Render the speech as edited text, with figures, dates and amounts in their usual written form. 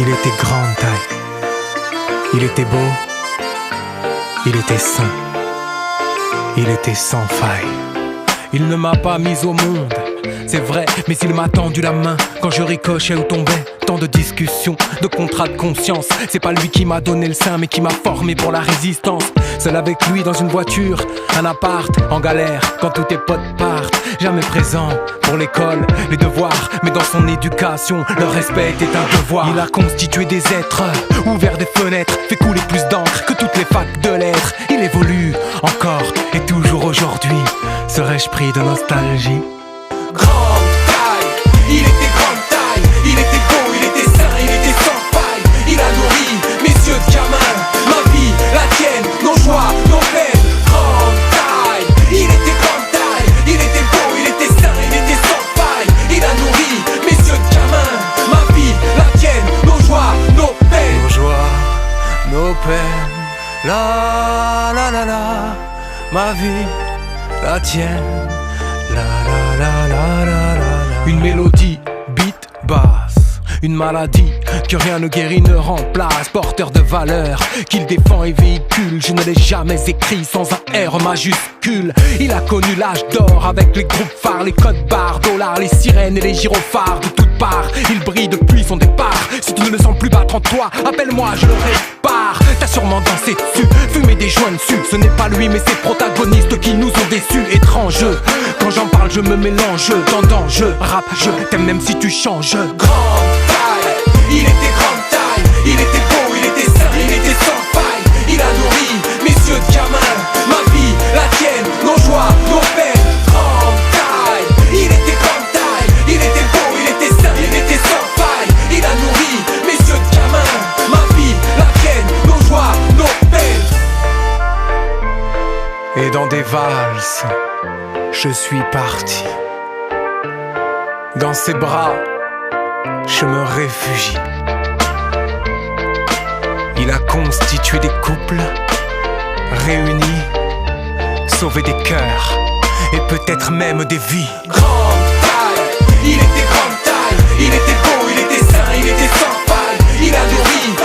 Il était grande taille, il était beau, il était sain, il était sans faille. Il ne m'a pas mis au monde, c'est vrai, mais il m'a tendu la main quand je ricochais ou tombais. Tant de discussions, de contrats de conscience. C'est pas lui qui m'a donné le sein, mais qui m'a formé pour la résistance. Seul avec lui dans une voiture, un appart, en galère, quand tous tes potes partent. Jamais présent pour l'école, les devoirs, mais dans son éducation, le respect était un devoir. Il a constitué des êtres, ouvert des fenêtres, fait couler plus d'encre que toutes les facs de lettres. Il évolue encore et toujours aujourd'hui. Serais-je pris de nostalgie? Grande taille, il était grande taille, il était beau, il était sain, il était sans faille. Il a nourri mes yeux de gamin, ma vie, la tienne, nos joies, nos peines. Grande taille, il était grande taille, il était beau, il était sain, il était sans faille. Il a nourri mes yeux de gamin, ma vie, la tienne, nos joies, nos peines. Nos joies, nos peines, la la la la, ma vie, la tienne, la la la la la la. Une mélodie, beat, basse, une maladie que rien ne guérit, ne remplace. Porteur de valeurs qu'il défend et véhicule. Je ne l'ai jamais écrit sans un R majuscule. Il a connu l'âge d'or avec les groupes phares, les codes barres, dollars, les sirènes et les gyrophares. De toutes parts, il brille depuis son départ. Si tu ne le sens plus battre en toi, appelle-moi, je le répare. T'as sûrement dansé dessus, fumé des joints dessus. Ce n'est pas lui mais ses protagonistes qui nous ont déçus. Étrange, quand j'en parle je me mélange. Tendance, je rap, je t'aime même si tu changes. Grande taille, il était grande taille, il était beau, il était sain, il était sans faille. Il a nourri mes yeux de gamin, ma vie, la tienne, nos joies, nos peines. Grande taille, il était grande taille, il était beau, il était sain, il était sans faille. Il a nourri mes yeux de gamin, ma vie, la tienne, nos joies, nos peines. Et dans des valses, je suis parti. Dans ses bras, je me réfugie. Il a constitué des couples, réunis, sauvé des cœurs et peut-être même des vies. Grande taille, il était grande taille, il était beau, il était sain, il était sans faille. Il a nourri